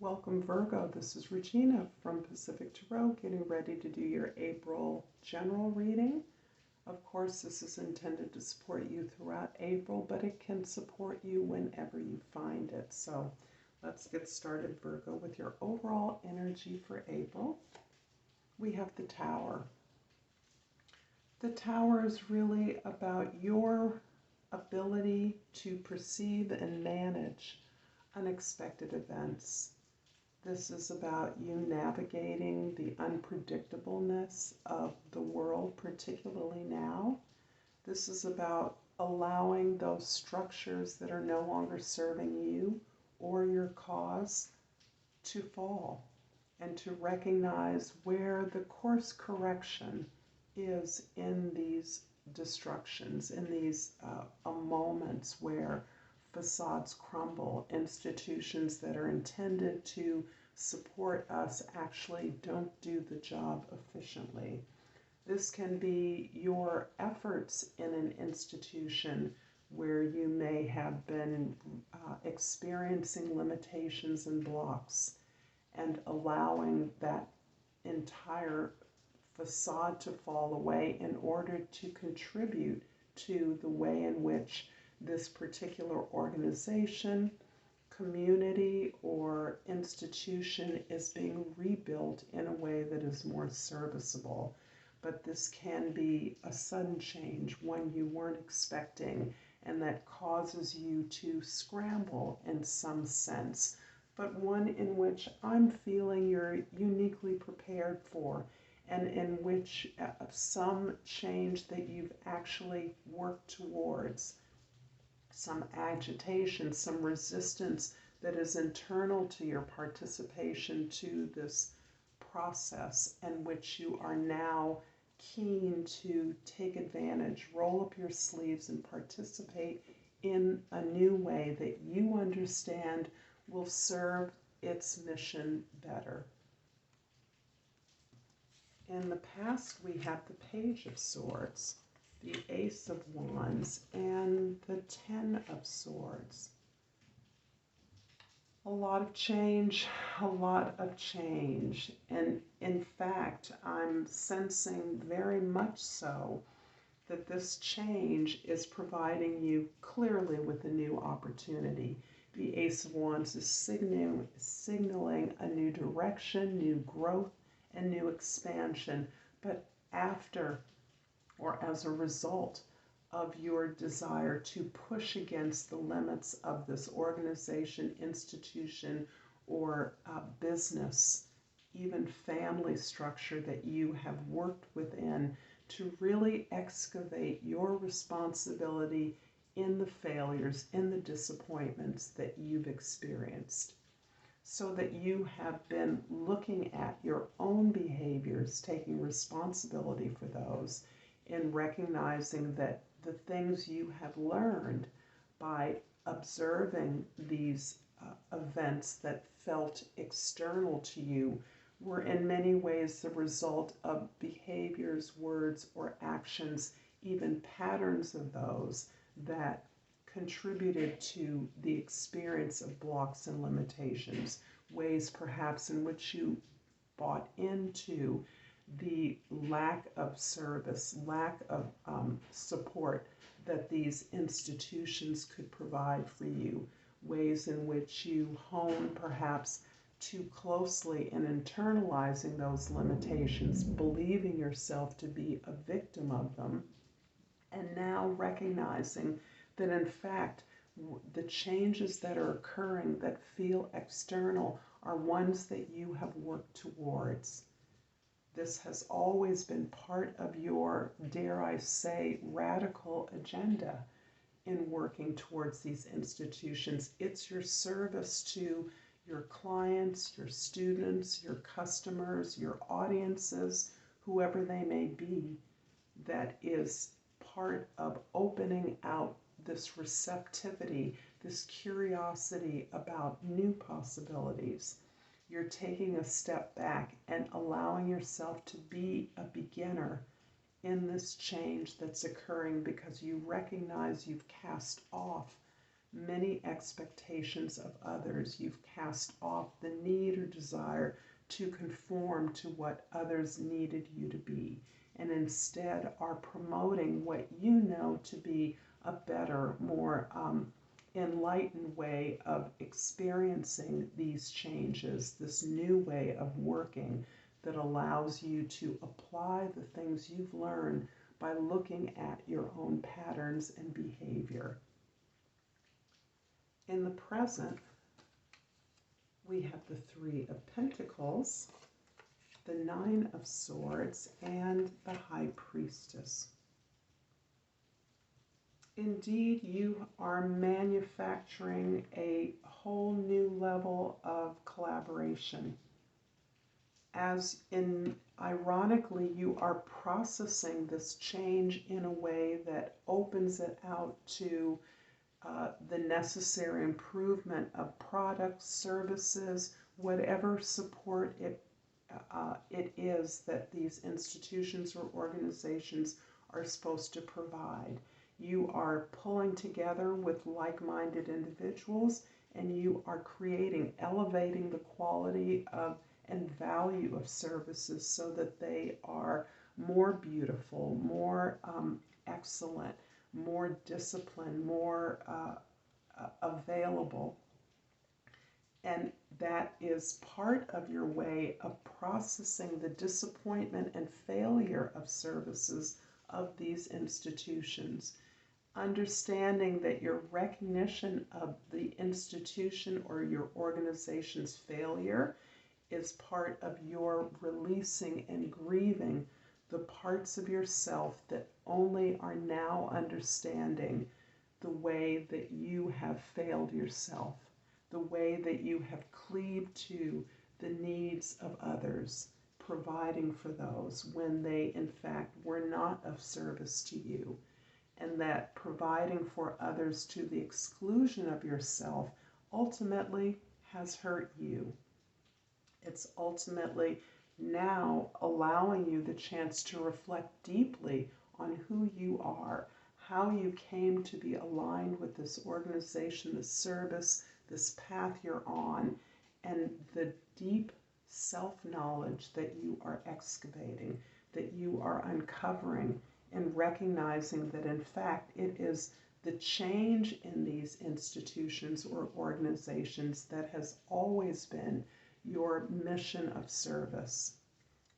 Welcome, Virgo. This is Regina from Pacific Tarot, getting ready to do your April general reading. Of course, this is intended to support you throughout April, but it can support you whenever you find it. So let's get started, Virgo, with your overall energy for April. We have the Tower. The Tower is really about your ability to perceive and manage unexpected events. This is about you navigating the unpredictableness of the world, particularly now. This is about allowing those structures that are no longer serving you or your cause to fall, and to recognize where the course correction is in these destructions, in these moments where facades crumble, institutions that are intended to support us actually don't do the job efficiently. This can be your efforts in an institution where you may have been experiencing limitations and blocks, and allowing that entire facade to fall away in order to contribute to the way in which this particular organization, community, or institution is being rebuilt in a way that is more serviceable. But this can be a sudden change, one you weren't expecting, and that causes you to scramble in some sense, but one in which I'm feeling you're uniquely prepared for, and in which some change that you've actually worked towards, some agitation, some resistance that is internal to your participation to this process, and which you are now keen to take advantage, roll up your sleeves, and participate in a new way that you understand will serve its mission better. In the past, we have the Page of Swords, the Ace of Wands, and the Ten of Swords. A lot of change, a lot of change. And in fact, I'm sensing very much so that this change is providing you clearly with a new opportunity. The Ace of Wands is signaling a new direction, new growth, and new expansion, but after or as a result of your desire to push against the limits of this organization, institution, or business, even family structure that you have worked within, to really excavate your responsibility in the failures, in the disappointments that you've experienced, so that you have been looking at your own behaviors, taking responsibility for those, and recognizing that the things you have learned by observing these events that felt external to you were in many ways the result of behaviors, words, or actions, even patterns of those that contributed to the experience of blocks and limitations, ways perhaps in which you bought into the lack of service, lack of support that these institutions could provide for you, ways in which you hone perhaps too closely in internalizing those limitations, believing yourself to be a victim of them, and now recognizing that in fact the changes that are occurring that feel external are ones that you have worked towards. This has always been part of your, dare I say, radical agenda in working towards these institutions. It's your service to your clients, your students, your customers, your audiences, whoever they may be, that is part of opening out this receptivity, this curiosity about new possibilities. You're taking a step back and allowing yourself to be a beginner in this change that's occurring, because you recognize you've cast off many expectations of others. You've cast off the need or desire to conform to what others needed you to be, and instead are promoting what you know to be a better, more enlightened way of experiencing these changes, this new way of working that allows you to apply the things you've learned by looking at your own patterns and behavior. In the present, we have the Three of Pentacles, the Nine of Swords, and the High Priestess. Indeed, you are manufacturing a whole new level of collaboration. Ironically, you are processing this change in a way that opens it out to the necessary improvement of products, services, whatever support it is that these institutions or organizations are supposed to provide. You are pulling together with like-minded individuals, and you are elevating the quality of and value of services so that they are more beautiful, more excellent, more disciplined, more available. And that is part of your way of processing the disappointment and failure of services of these institutions. Understanding that your recognition of the institution or your organization's failure is part of your releasing and grieving the parts of yourself that only are now understanding the way that you have failed yourself, the way that you have cleaved to the needs of others, providing for those when they in fact were not of service to you, and that providing for others to the exclusion of yourself ultimately has hurt you. It's ultimately now allowing you the chance to reflect deeply on who you are, how you came to be aligned with this organization, this service, this path you're on, and the deep self-knowledge that you are excavating, that you are uncovering, and recognizing that in fact it is the change in these institutions or organizations that has always been your mission of service,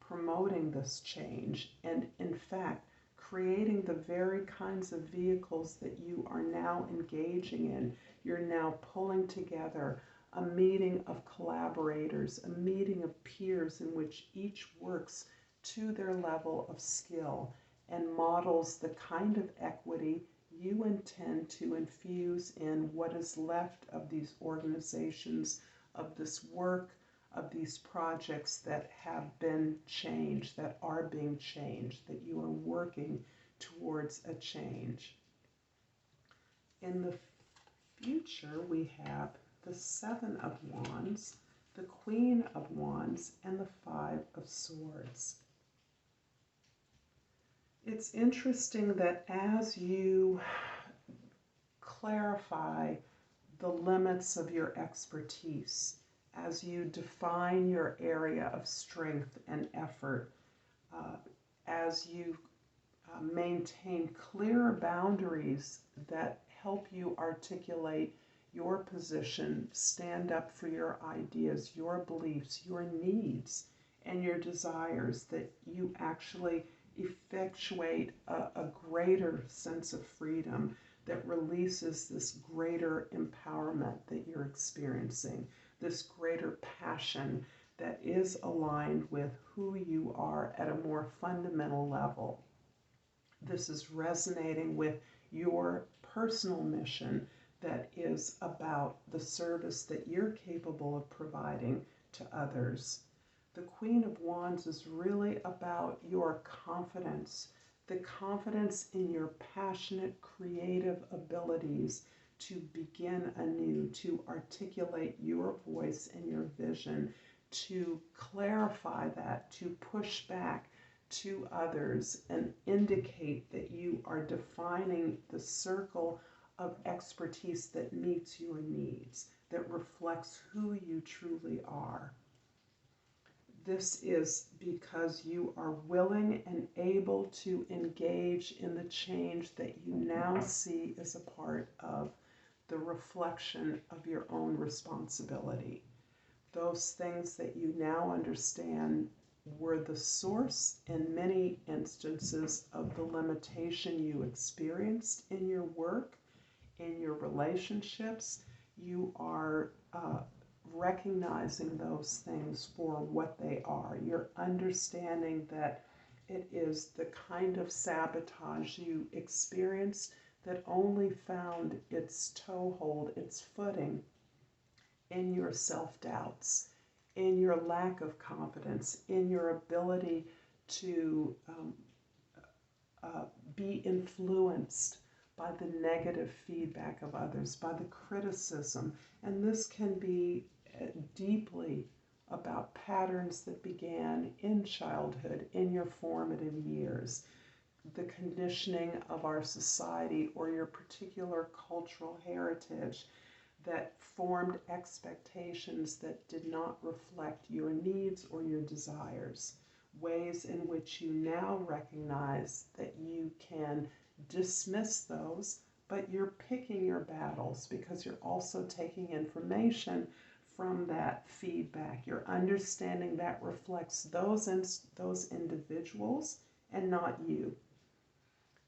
promoting this change, and in fact creating the very kinds of vehicles that you are now engaging in. You're now pulling together a meeting of collaborators, a meeting of peers in which each works to their level of skill and models the kind of equity you intend to infuse in what is left of these organizations, of this work, of these projects that have been changed, that are being changed, that you are working towards a change. In the future, we have the Seven of Wands, the Queen of Wands, and the Five of Swords. It's interesting that as you clarify the limits of your expertise, as you define your area of strength and effort, as you maintain clear boundaries that help you articulate your position, stand up for your ideas, your beliefs, your needs, and your desires, that you actually effectuate a greater sense of freedom that releases this greater empowerment that you're experiencing, this greater passion that is aligned with who you are at a more fundamental level. This is resonating with your personal mission that is about the service that you're capable of providing to others. The Queen of Wands is really about your confidence, the confidence in your passionate, creative abilities to begin anew, to articulate your voice and your vision, to clarify that, to push back to others and indicate that you are defining the circle of expertise that meets your needs, that reflects who you truly are. This is because you are willing and able to engage in the change that you now see as a part of the reflection of your own responsibility. Those things that you now understand were the source, in many instances, of the limitation you experienced in your work, in your relationships. You are recognizing those things for what they are. You're understanding that it is the kind of sabotage you experienced that only found its toehold, its footing, in your self-doubts, in your lack of confidence, in your ability to be influenced by the negative feedback of others, by the criticism. And this can be deeply about patterns that began in childhood, in your formative years, the conditioning of our society or your particular cultural heritage that formed expectations that did not reflect your needs or your desires, ways in which you now recognize that you can dismiss those, but you're picking your battles because you're also taking information from that feedback. You're understanding that reflects those individuals and not you.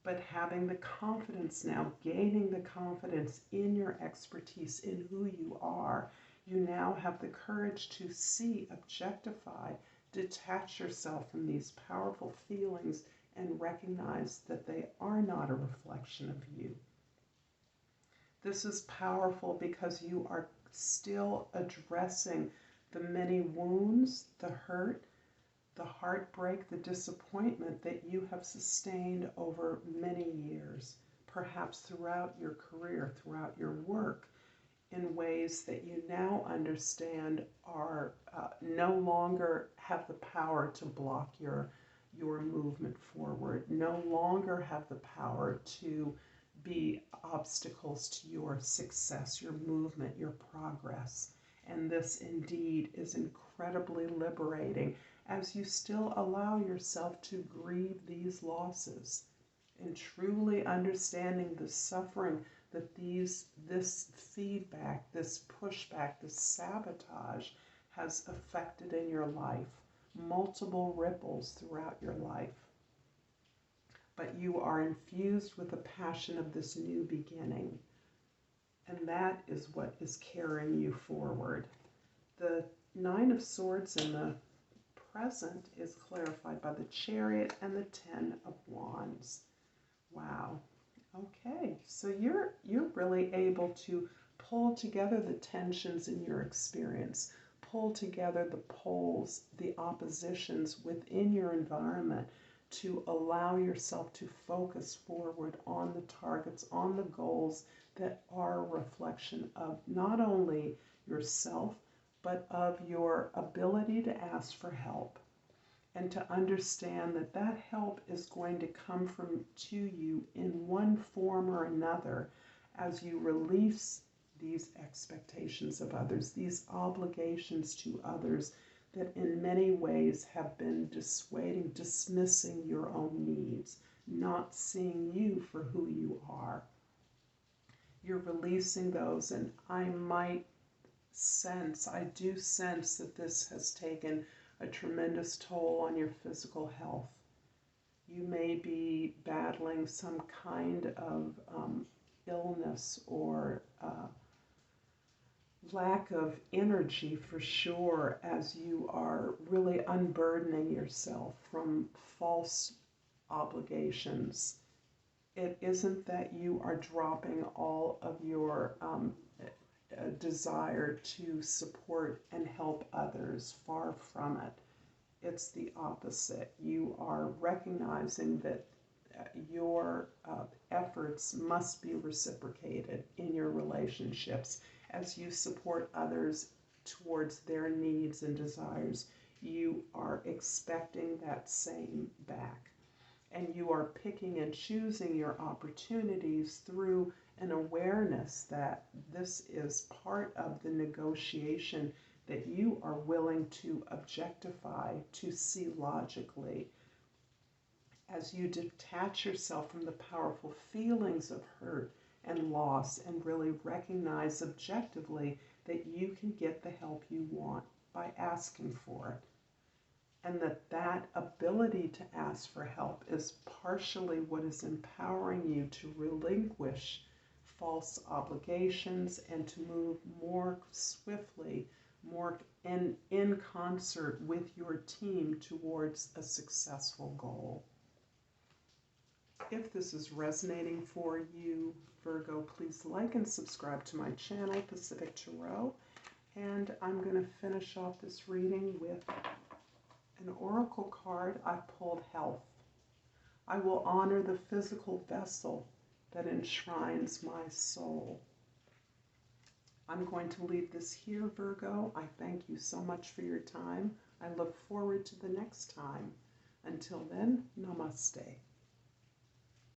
But having the confidence now, gaining the confidence in your expertise, in who you are, you now have the courage to see, objectify, detach yourself from these powerful feelings and recognize that they are not a reflection of you. This is powerful because you are still addressing the many wounds, the hurt, the heartbreak, the disappointment that you have sustained over many years, perhaps throughout your career, throughout your work, in ways that you now understand are no longer have the power to block your movement forward, no longer have the power to be obstacles to your success, your movement, your progress. And this indeed is incredibly liberating as you still allow yourself to grieve these losses and truly understanding the suffering that this feedback, this pushback, this sabotage has affected in your life, multiple ripples throughout your life. But you are infused with the passion of this new beginning, and that is what is carrying you forward. The Nine of Swords in the present is clarified by the Chariot and the Ten of Wands. Wow. Okay, so you're really able to pull together the tensions in your experience, pull together the poles, the oppositions within your environment to allow yourself to focus forward on the targets, on the goals that are a reflection of not only yourself, but of your ability to ask for help and to understand that that help is going to come to you in one form or another as you release these expectations of others, these obligations to others that in many ways have been dissuading, dismissing your own needs, not seeing you for who you are. You're releasing those, and I do sense that this has taken a tremendous toll on your physical health. You may be battling some kind of illness or lack of energy for sure as you are really unburdening yourself from false obligations. It isn't that you are dropping all of your desire to support and help others. Far from it. It's the opposite. You are recognizing that your efforts must be reciprocated in your relationships. As you support others towards their needs and desires, you are expecting that same back. And you are picking and choosing your opportunities through an awareness that this is part of the negotiation that you are willing to objectify, to see logically. As you detach yourself from the powerful feelings of hurt and loss and really recognize objectively that you can get the help you want by asking for it. And that ability to ask for help is partially what is empowering you to relinquish false obligations and to move more swiftly, more in concert with your team towards a successful goal. If this is resonating for you, Virgo, please like and subscribe to my channel, Pacific Tarot. And I'm going to finish off this reading with an oracle card I pulled, Health. I will honor the physical vessel that enshrines my soul. I'm going to leave this here, Virgo. I thank you so much for your time. I look forward to the next time. Until then, namaste.